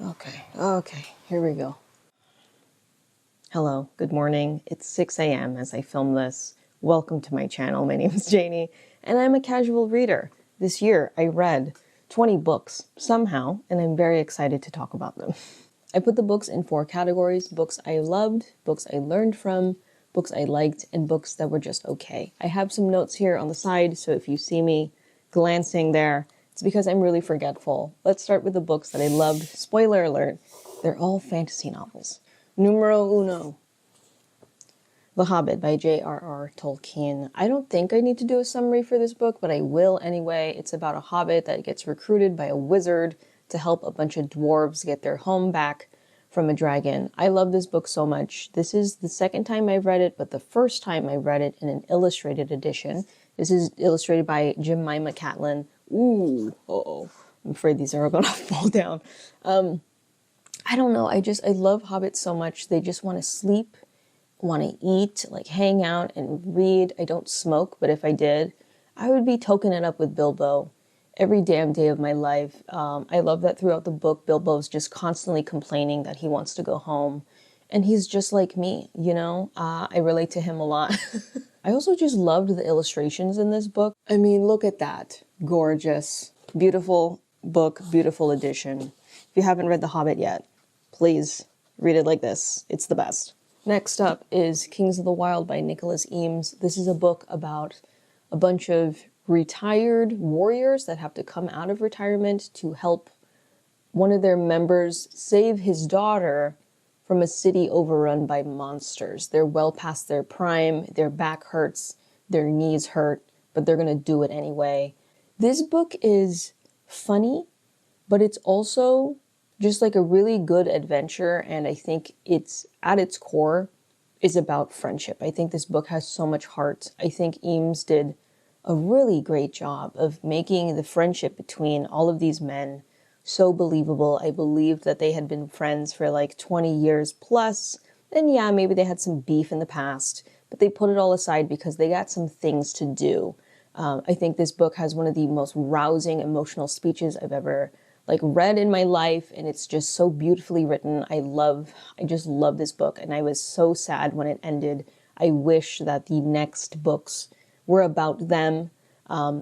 Okay, here we go. Hello, good morning. It's 6 a.m. as I film this. Welcome to my channel. My name is Janie, and I'm a casual reader. This year, I read 20 books, somehow, and I'm very excited to talk about them. I put the books in 4 categories: books I loved, books I learned from, books I liked, and books that were just okay. I have some notes here on the side, so if you see me glancing there, it's because I'm really forgetful. Let's start with the books that I loved. Spoiler alert, they're all fantasy novels. Numero uno, The Hobbit by JRR Tolkien. I don't think I need to do a summary for this book, but I will anyway. It's about a hobbit that gets recruited by a wizard to help a bunch of dwarves get their home back from a dragon. I love this book so much. This is the second time I've read it, but the first time I read it in an illustrated edition. This is illustrated by Jemima Catlin. Ooh, uh-oh. I'm afraid these are all gonna fall down. I don't know, I love hobbits so much. They just want to sleep, want to eat, like hang out and read. I don't smoke, but if I did, I would be toking it up with Bilbo every damn day of my life. I love that throughout the book, Bilbo's just constantly complaining that he wants to go home. And he's just like me, you know? I relate to him a lot. I also just loved the illustrations in this book. I mean, look at that. Gorgeous. Beautiful book, beautiful edition. If you haven't read The Hobbit yet, please read it like this. It's the best. Next up is Kings of the Wild by Nicholas Eames. This is a book about a bunch of retired warriors that have to come out of retirement to help one of their members save his daughter from a city overrun by monsters. They're well past their prime, their back hurts, their knees hurt, but they're gonna do it anyway. This book is funny, but it's also just like a really good adventure, and I think it's, at its core, is about friendship. I think this book has so much heart. I think Eames did a really great job of making the friendship between all of these men so believable. I believed that they had been friends for like 20 years plus, and yeah, maybe they had some beef in the past, but they put it all aside because they got some things to do. I think this book has one of the most rousing emotional speeches I've ever read in my life, and it's just so beautifully written. I just love this book, and I was so sad when it ended. I wish that the next books were about them.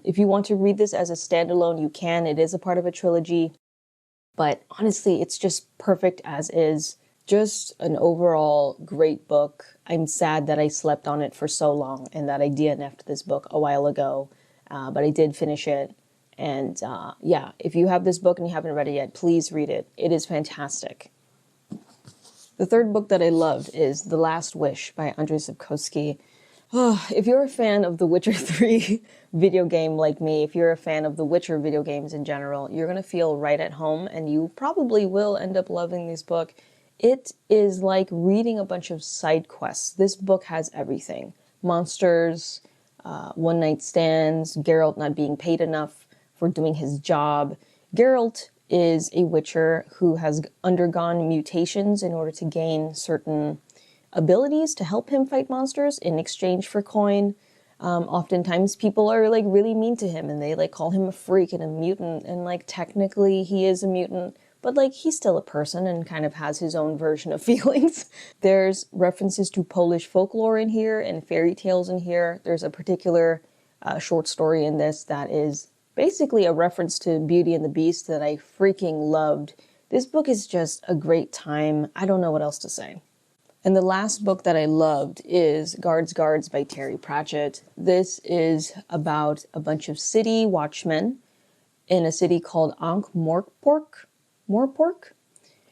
If you want to read this as a standalone, you can. It is a part of a trilogy, but honestly, it's just perfect as is. Just an overall great book. I'm sad that I slept on it for so long and that I DNF'd this book a while ago, but I did finish it. And yeah, if you have this book and you haven't read it yet, please read it. It is fantastic. The third book that I loved is The Last Wish by Andrzej Sapkowski. If you're a fan of The Witcher 3 video game like me, if you're a fan of The Witcher video games in general, you're going to feel right at home, and you probably will end up loving this book. It is like reading a bunch of side quests. This book has everything. Monsters, one-night stands, Geralt not being paid enough for doing his job. Geralt is a witcher who has undergone mutations in order to gain certain abilities to help him fight monsters in exchange for coin. Oftentimes people are really mean to him, and they call him a freak and a mutant, and technically he is a mutant, but he's still a person and kind of has his own version of feelings. There's references to Polish folklore in here and fairy tales in here. There's a particular short story in this that is basically a reference to Beauty and the Beast that I freaking loved. This book is just a great time. I don't know what else to say. And the last book that I loved is Guards by Terry Pratchett. This is about a bunch of city watchmen in a city called Ankh-Morpork,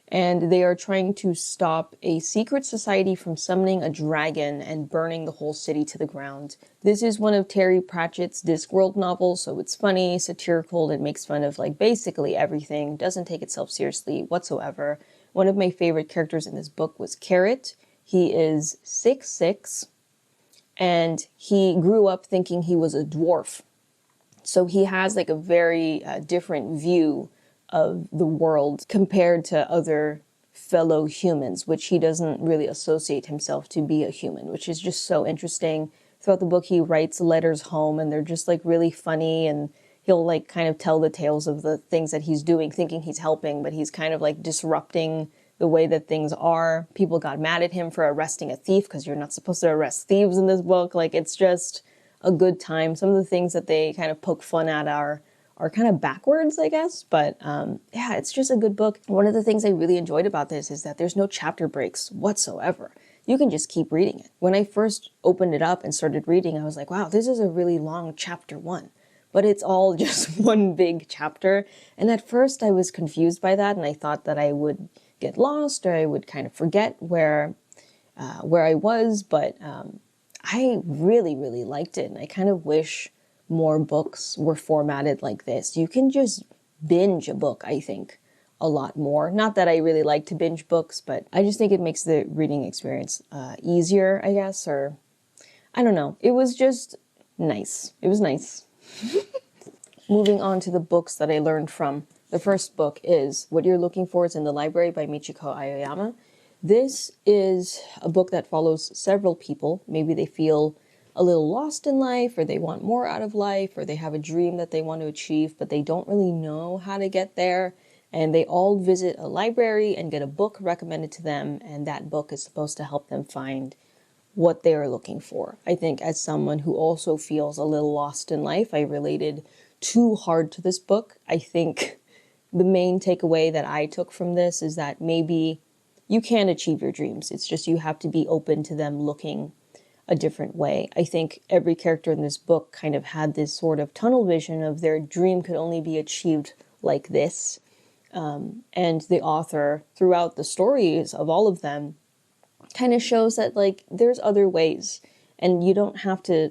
and they are trying to stop a secret society from summoning a dragon and burning the whole city to the ground. This is one of Terry Pratchett's Discworld novels, so it's funny, satirical, it makes fun of basically everything, doesn't take itself seriously whatsoever. One of my favorite characters in this book was Carrot. He is 6'6", and he grew up thinking he was a dwarf. So he has a very different view of the world compared to other fellow humans, which he doesn't really associate himself to be a human, which is just so interesting. Throughout the book, he writes letters home, and they're just really funny, and he'll like kind of tell the tales of the things that he's doing, thinking he's helping, but he's kind of like disrupting the way that things are. People got mad at him for arresting a thief because you're not supposed to arrest thieves in this book. Like, it's just a good time. Some of the things that they kind of poke fun at are kind of backwards, I guess. But yeah, it's just a good book. One of the things I really enjoyed about this is that there's no chapter breaks whatsoever. You can just keep reading it. When I first opened it up and started reading, I was like, wow, this is a really long chapter 1. But it's all just one big chapter. And at first I was confused by that, and I thought that I would get lost or I would kind of forget where I was. But I really, really liked it. And I kind of wish more books were formatted like this. You can just binge a book, I think, a lot more. Not that I really like to binge books, but I just think it makes the reading experience easier, I guess, or I don't know. It was just nice. It was nice. Moving on to the books that I learned from. The first book is What You're Looking For is in the Library by Michiko Aoyama. This is a book that follows several people. Maybe they feel a little lost in life, or they want more out of life, or they have a dream that they want to achieve, but they don't really know how to get there. And they all visit a library and get a book recommended to them, and that book is supposed to help them find what they are looking for. I think as someone who also feels a little lost in life, I related too hard to this book. I think the main takeaway that I took from this is that maybe you can achieve your dreams. It's just you have to be open to them looking a different way. I think every character in this book kind of had this sort of tunnel vision of their dream could only be achieved like this. And the author, throughout the stories of all of them, kind of shows that, like, there's other ways. And you don't have to,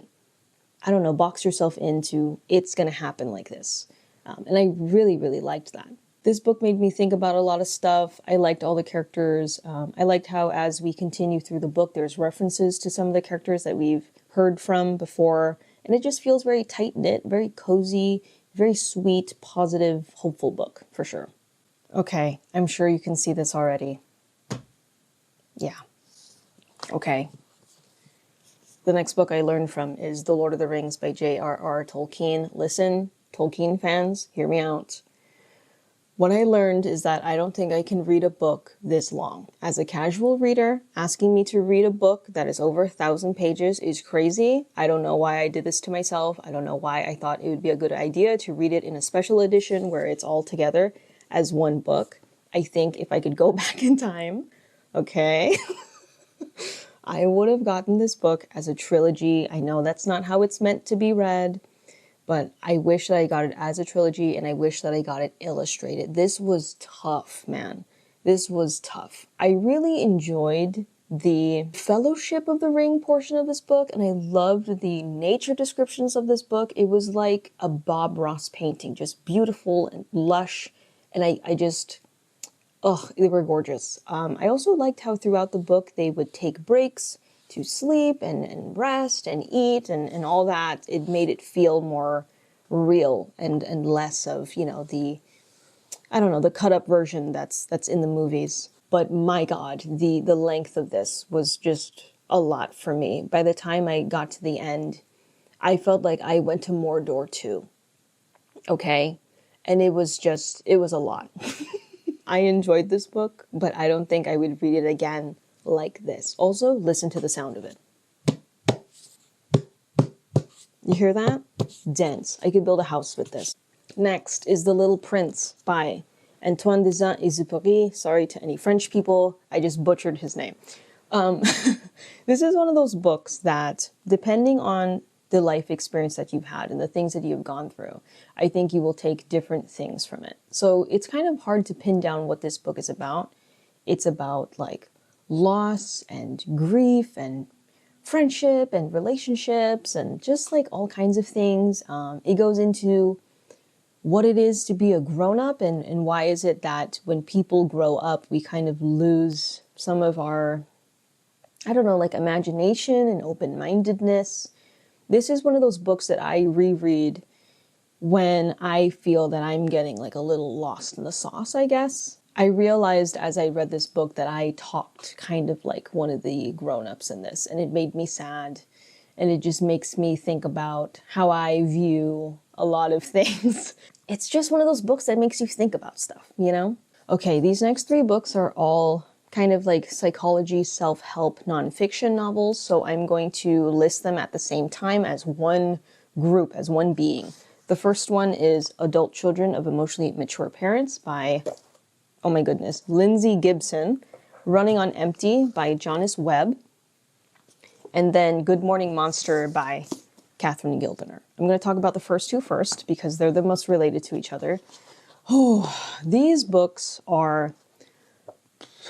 I don't know, box yourself into, it's going to happen like this. And I really, really liked that. This book made me think about a lot of stuff. I liked all the characters. I liked how, as we continue through the book, there's references to some of the characters that we've heard from before. And it just feels very tight-knit, very cozy, very sweet, positive, hopeful book, for sure. Okay, I'm sure you can see this already. Yeah. Okay. The next book I learned from is The Lord of the Rings by JRR Tolkien. Listen, Tolkien fans, hear me out. What I learned is that I don't think I can read a book this long. As a casual reader, asking me to read a book that is over 1,000 pages is crazy. I don't know why I did this to myself. I don't know why I thought it would be a good idea to read it in a special edition where it's all together as one book. I think if I could go back in time, okay, I would have gotten this book as a trilogy. I know that's not how it's meant to be read, but I wish that I got it as a trilogy, and I wish that I got it illustrated. This was tough, man. This was tough. I really enjoyed the Fellowship of the Ring portion of this book, and I loved the nature descriptions of this book. It was like a Bob Ross painting, just beautiful and lush, and I just... oh, they were gorgeous. I also liked how throughout the book they would take breaks to sleep and rest and eat and all that. It made it feel more real and less of, you know, the, I don't know, the cut up version that's in the movies. But my God, the length of this was just a lot for me. By the time I got to the end, I felt like I went to Mordor too. Okay? And it was a lot. I enjoyed this book, but I don't think I would read it again like this. Also, listen to the sound of it. You hear that? Dense. I could build a house with this. Next is The Little Prince by Antoine de Saint-Exupery. Sorry to any French people, I just butchered his name. This is one of those books that, depending on the life experience that you've had and the things that you've gone through, I think you will take different things from it. So it's kind of hard to pin down what this book is about. It's about like loss and grief and friendship and relationships and just like all kinds of things. It goes into what it is to be a grown-up and why is it that when people grow up, we kind of lose some of our, I don't know, like imagination and open-mindedness. This is one of those books that I reread when I feel that I'm getting like a little lost in the sauce, I guess. I realized as I read this book that I talked kind of like one of the grown-ups in this, and it made me sad. And it just makes me think about how I view a lot of things. It's just one of those books that makes you think about stuff, you know? Okay, these next 3 books are all kind of like psychology, self-help, nonfiction novels, so I'm going to list them at the same time as one group, as one being. The first one is Adult Children of Emotionally Mature Parents by, oh my goodness, Lindsay Gibson. Running on Empty by Jonice Webb. And then Good Morning Monster by Catherine Gildiner. I'm going to talk about the first 2 first because they're the most related to each other. Oh, these books are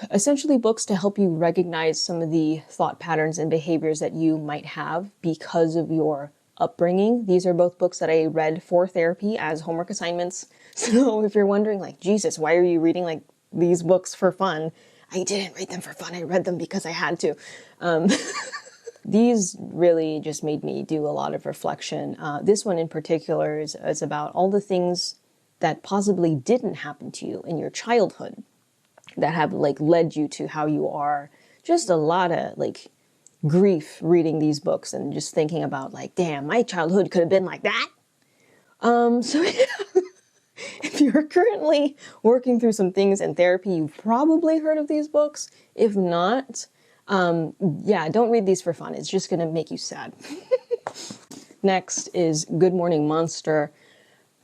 essentially books to help you recognize some of the thought patterns and behaviors that you might have because of your upbringing. These are both books that I read for therapy as homework assignments. So if you're wondering, like, Jesus, why are you reading like these books for fun? I didn't read them for fun. I read them because I had to. These really just made me do a lot of reflection. This one in particular is about all the things that possibly didn't happen to you in your childhood that have like led you to how you are. Just a lot of like grief reading these books and just thinking about like, damn, my childhood could have been like that. So yeah. If you're currently working through some things in therapy, you've probably heard of these books. If not, yeah, don't read these for fun. It's just going to make you sad. Next is Good Morning Monster.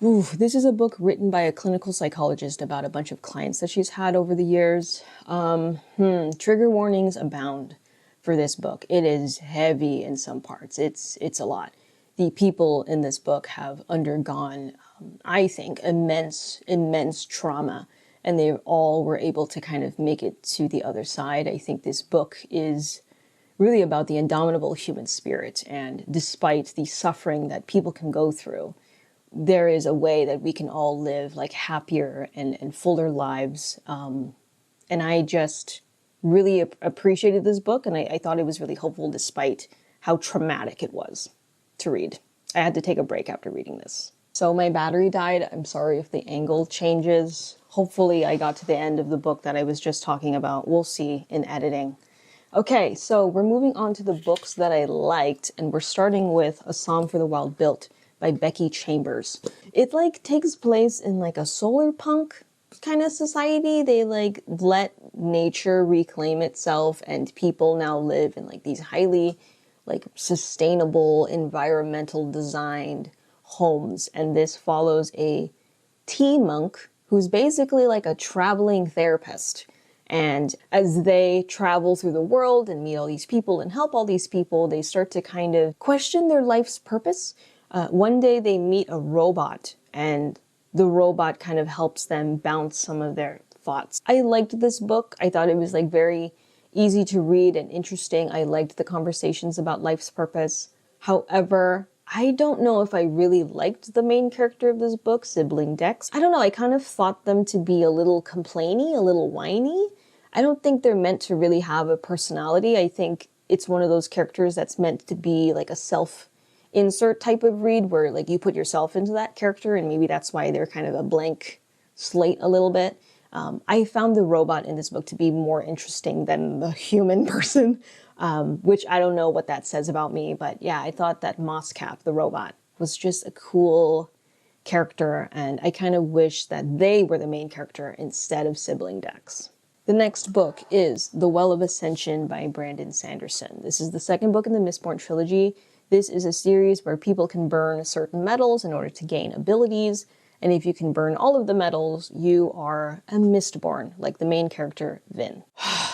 Ooh, this is a book written by a clinical psychologist about a bunch of clients that she's had over the years. Trigger warnings abound for this book. It is heavy in some parts. It's a lot. The people in this book have undergone, I think, immense trauma, and they all were able to kind of make it to the other side. I think this book is really about the indomitable human spirit, and despite the suffering that people can go through, there is a way that we can all live like happier and fuller lives. And I just really appreciated this book, and I thought it was really hopeful despite how traumatic it was to read. I had to take a break after reading this. So my battery died. I'm sorry if the angle changes. Hopefully I got to the end of the book that I was just talking about. We'll see in editing. Okay, so we're moving on to the books that I liked, and we're starting with A Psalm for the Wild Built by Becky Chambers. It like takes place in like a solar punk kind of society. They like let nature reclaim itself, and people now live in like these highly like sustainable, environmental designed homes. And this follows a tea monk who's basically like a traveling therapist. And as they travel through the world and meet all these people and help all these people, they start to kind of question their life's purpose. One day they meet a robot, and the robot kind of helps them bounce some of their thoughts. I liked this book. I thought it was like very easy to read and interesting. I liked the conversations about life's purpose. However, I don't know if I really liked the main character of this book, Sibling Dex. I don't know, I kind of thought them to be a little complainy, a little whiny. I don't think they're meant to really have a personality. I think it's one of those characters that's meant to be like a self-insert type of read where like you put yourself into that character, and maybe that's why they're kind of a blank slate a little bit. I found the robot in this book to be more interesting than the human person, which I don't know what that says about me, but yeah, I thought that Mosscap, the robot, was just a cool character, and I kind of wish that they were the main character instead of Sibling Dex. The next book is The Well of Ascension by Brandon Sanderson. This is the second book in the Mistborn trilogy. This is a series where people can burn certain metals in order to gain abilities, and if you can burn all of the metals, you are a Mistborn, like the main character, Vin.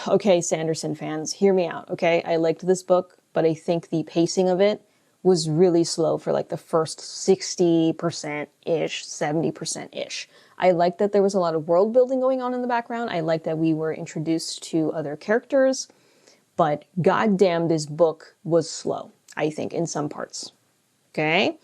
Okay, Sanderson fans, hear me out, okay? I liked this book, but I think the pacing of it was really slow for like the first 60%-ish, 70%-ish. I liked that there was a lot of world building going on in the background. I liked that we were introduced to other characters, but goddamn, this book was slow, I think, in some parts. Okay?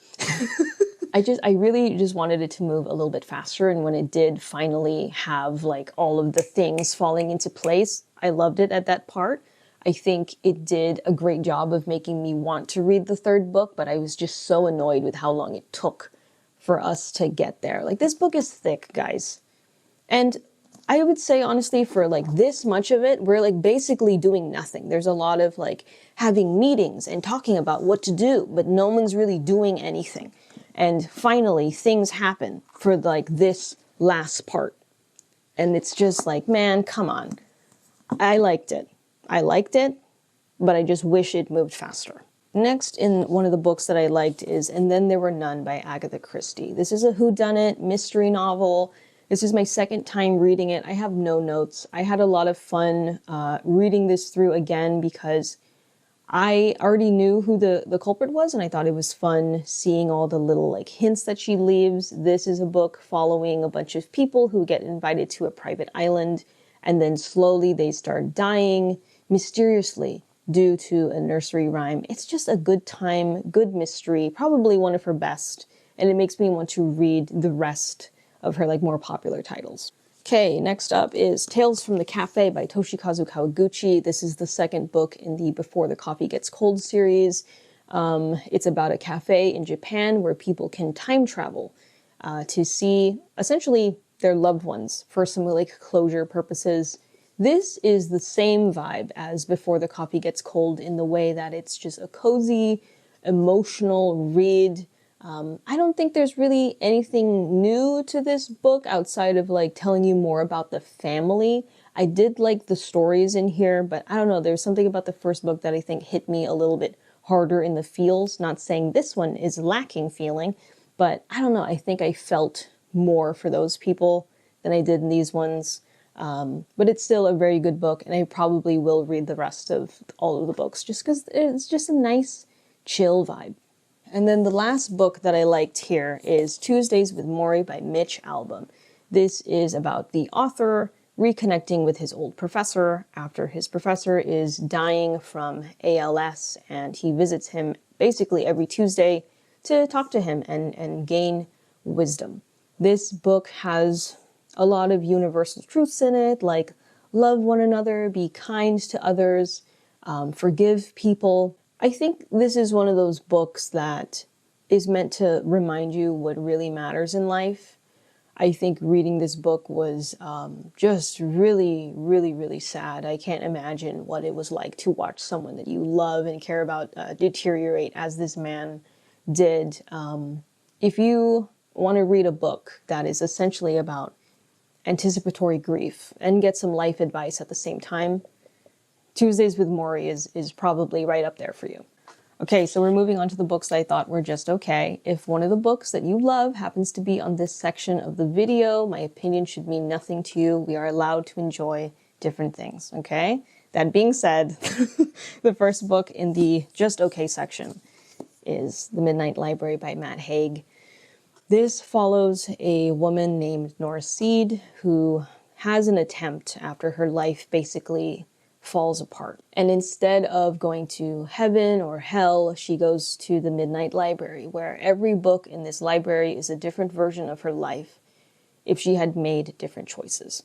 I really just wanted it to move a little bit faster, and when it did finally have like all of the things falling into place, I loved it at that part. I think it did a great job of making me want to read the third book, but I was just so annoyed with how long it took for us to get there. Like, this book is thick, guys. And I would say, honestly, for like this much of it, we're like basically doing nothing. There's a lot of like having meetings and talking about what to do, but no one's really doing anything. And finally, things happen for like this last part. And it's just like, man, come on. I liked it. I liked it, but I just wish it moved faster. Next in one of the books that I liked is And Then There Were None by Agatha Christie. This is a whodunit mystery novel. This is my second time reading it. I have no notes. I had a lot of fun reading this through again because I already knew who the culprit was, and I thought it was fun seeing all the little like hints that she leaves. This is a book following a bunch of people who get invited to a private island, and then slowly they start dying mysteriously due to a nursery rhyme. It's just a good time, good mystery, probably one of her best, and it makes me want to read the rest of her like more popular titles. Okay, next up is Tales from the Cafe by Toshikazu Kawaguchi. This is the second book in the Before the Coffee Gets Cold series. It's about a cafe in Japan where people can time travel to see essentially their loved ones for some like closure purposes. This is the same vibe as Before the Coffee Gets Cold in the way that it's just a cozy, emotional read. I don't think there's really anything new to this book outside of like telling you more about the family. I did like the stories in here, but I don't know, there's something about the first book that I think hit me a little bit harder in the feels. Not saying this one is lacking feeling, but I don't know, I think I felt more for those people than I did in these ones. But it's still a very good book, and I probably will read the rest of all of the books just because it's just a nice, chill vibe. And then the last book that I liked here is Tuesdays with Morrie by Mitch Albom. This is about the author reconnecting with his old professor after his professor is dying from ALS, and he visits him basically every Tuesday to talk to him and gain wisdom. This book has a lot of universal truths in it, like love one another, be kind to others, forgive people. I think this is one of those books that is meant to remind you what really matters in life. I think reading this book was just really, really, really sad. I can't imagine what it was like to watch someone that you love and care about deteriorate as this man did. If you want to read a book that is essentially about anticipatory grief and get some life advice at the same time, Tuesdays with Morrie is probably right up there for you. Okay, so we're moving on to the books that I thought were just okay. If one of the books that you love happens to be on this section of the video, my opinion should mean nothing to you. We are allowed to enjoy different things, okay? That being said, the first book in the just okay section is The Midnight Library by Matt Haig. This follows a woman named Nora Seed who has an attempt after her life basically falls apart. And instead of going to heaven or hell, she goes to the Midnight Library, where every book in this library is a different version of her life if she had made different choices.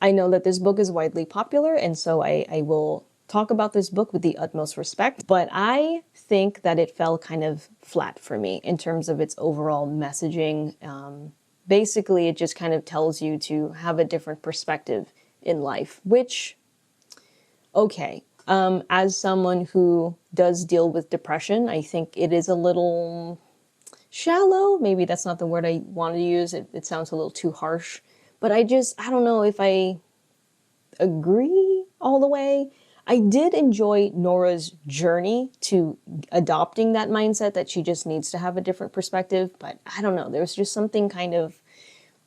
I know that this book is widely popular, and so I will talk about this book with the utmost respect, but I think that it fell kind of flat for me in terms of its overall messaging. Basically, it just kind of tells you to have a different perspective in life, which, okay, as someone who does deal with depression, I think it is a little shallow. Maybe that's not the word I want to use. It sounds a little too harsh. But I don't know if I agree all the way. I did enjoy Nora's journey to adopting that mindset that she just needs to have a different perspective. But I don't know. There's just something kind of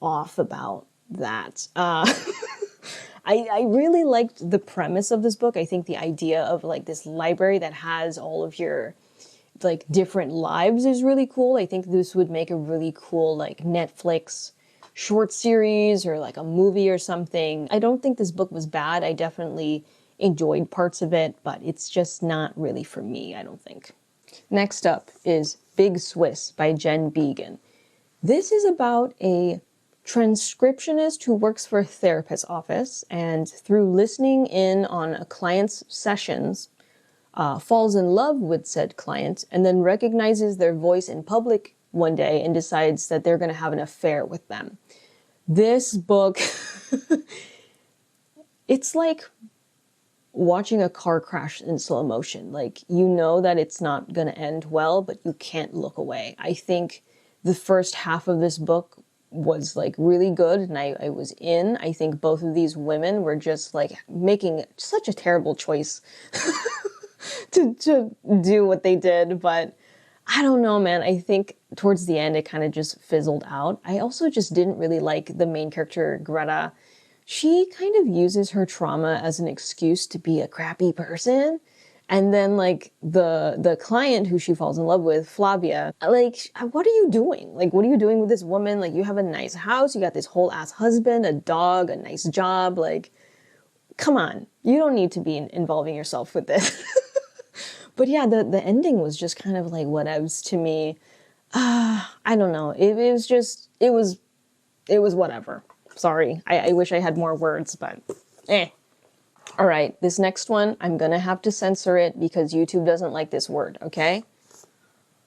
off about that. I really liked the premise of this book. I think the idea of like this library that has all of your like different lives is really cool. I think this would make a really cool like Netflix short series or like a movie or something. I don't think this book was bad. I definitely enjoyed parts of it, but it's just not really for me, I don't think. Next up is Big Swiss by Jen Began. This is about a transcriptionist who works for a therapist's office, and through listening in on a client's sessions, falls in love with said client, and then recognizes their voice in public one day and decides that they're going to have an affair with them. This book, it's like watching a car crash in slow motion. Like, you know that it's not going to end well, but you can't look away. I think the first half of this book was like really good, and I was in. I think both of these women were just like making such a terrible choice to do what they did, but I don't know, man. I think towards the end it kind of just fizzled out. I also just didn't really like the main character, Greta. She kind of uses her trauma as an excuse to be a crappy person. And then, like, the client who she falls in love with, Flavia, like, what are you doing? Like, what are you doing with this woman? Like, you have a nice house, you got this whole ass husband, a dog, a nice job. Like, come on. You don't need to be involving yourself with this. But yeah, the ending was just kind of like whatevs to me. I don't know. It was whatever. Sorry. I wish I had more words, but eh. All right, this next one, I'm gonna have to censor it because YouTube doesn't like this word, okay?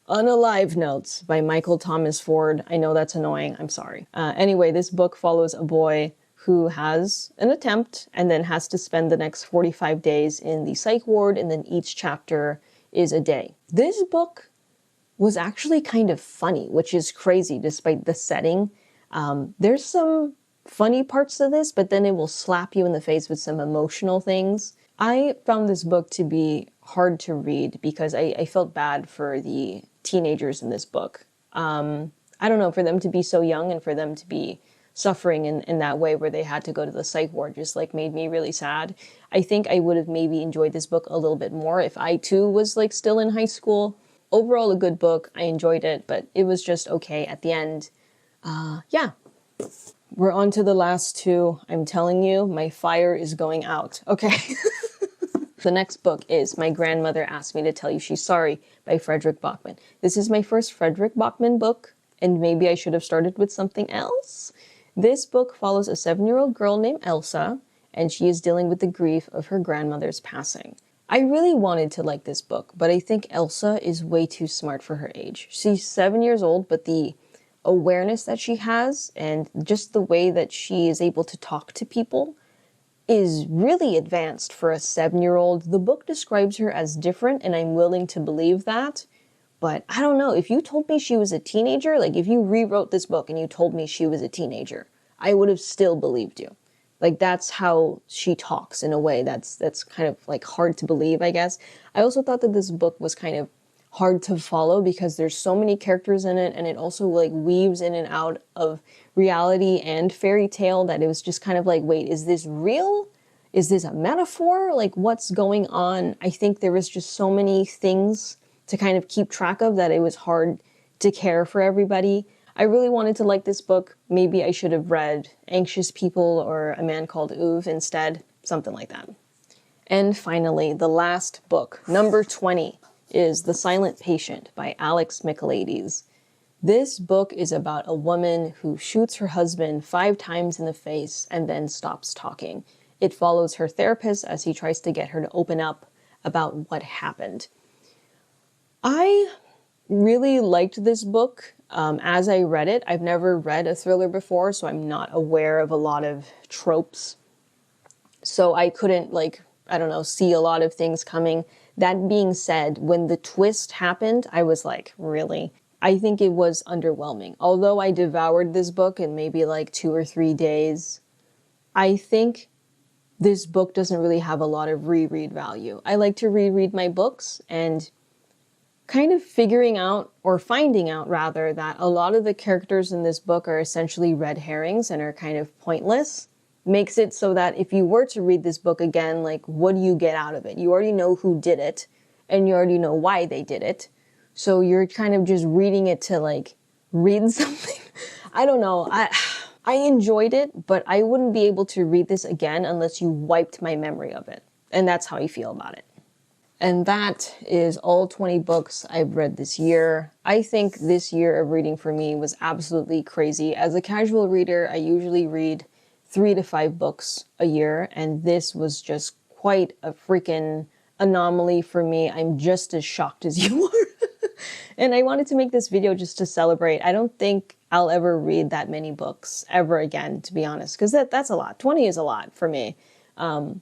Unalive Notes by Michael Thomas Ford. I know that's annoying, I'm sorry. Anyway, this book follows a boy who has an attempt and then has to spend the next 45 days in the psych ward, and then each chapter is a day. This book was actually kind of funny, which is crazy despite the setting. There's some funny parts to this, but then it will slap you in the face with some emotional things. I found this book to be hard to read because I felt bad for the teenagers in this book. I don't know, for them to be so young and for them to be suffering in that way where they had to go to the psych ward just like made me really sad. I think I would have maybe enjoyed this book a little bit more if I too was like still in high school. Overall, a good book. I enjoyed it, but it was just okay at the end. Yeah. We're on to the last two. I'm telling you, my fire is going out. Okay. The next book is My Grandmother Asked Me to Tell You She's Sorry by Frederick Bachman. This is my first Frederick Bachman book, and maybe I should have started with something else. This book follows a 7-year-old girl named Elsa, and she is dealing with the grief of her grandmother's passing. I really wanted to like this book, but I think Elsa is way too smart for her age. She's 7 years old, but the awareness that she has and just the way that she is able to talk to people is really advanced for a 7-year-old. The book describes her as different, and I'm willing to believe that. But I don't know, if you told me she was a teenager, like if you rewrote this book and you told me she was a teenager, I would have still believed you. Like, that's how she talks in a way that's kind of like hard to believe, I guess. I also thought that this book was kind of hard to follow because there's so many characters in it, and it also like weaves in and out of reality and fairy tale that it was just kind of like, wait, is this real? Is this a metaphor? Like, what's going on? I think there was just so many things to kind of keep track of that it was hard to care for everybody. I really wanted to like this book. Maybe I should have read Anxious People or A Man Called Uve instead, something like that. And finally, the last book, number 20, is The Silent Patient by Alex Michaelides. This book is about a woman who shoots her husband 5 times in the face and then stops talking. It follows her therapist as he tries to get her to open up about what happened. I really liked this book as I read it. I've never read a thriller before, so I'm not aware of a lot of tropes. So I couldn't, like, I don't know, see a lot of things coming. That being said, when the twist happened, I was like, really? I think it was underwhelming. Although I devoured this book in maybe like 2 or 3 days, I think this book doesn't really have a lot of reread value. I like to reread my books, and kind of figuring out, or finding out rather, that a lot of the characters in this book are essentially red herrings and are kind of pointless, makes it so that if you were to read this book again, like, what do you get out of it? You already know who did it, and you already know why they did it. So you're kind of just reading it to, like, read something. I don't know. I enjoyed it, but I wouldn't be able to read this again unless you wiped my memory of it. And that's how I feel about it. And that is all 20 books I've read this year. I think this year of reading for me was absolutely crazy. As a casual reader, I usually read 3 to 5 books a year, and this was just quite a freaking anomaly for me. I'm just as shocked as you are. And I wanted to make this video just to celebrate. I don't think I'll ever read that many books ever again, to be honest, because that's a lot. 20 is a lot for me. And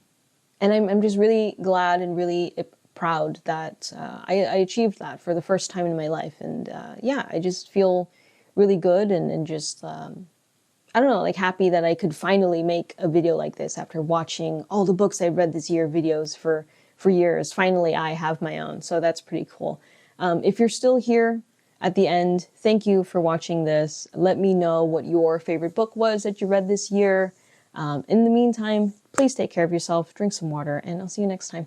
I'm just really glad and really proud that I achieved that for the first time in my life. And yeah, I just feel really good and just, I don't know, like happy that I could finally make a video like this after watching all the books I've read this year, videos for years. Finally, I have my own. So that's pretty cool. If you're still here at the end, thank you for watching this. Let me know what your favorite book was that you read this year. In the meantime, please take care of yourself, drink some water, and I'll see you next time.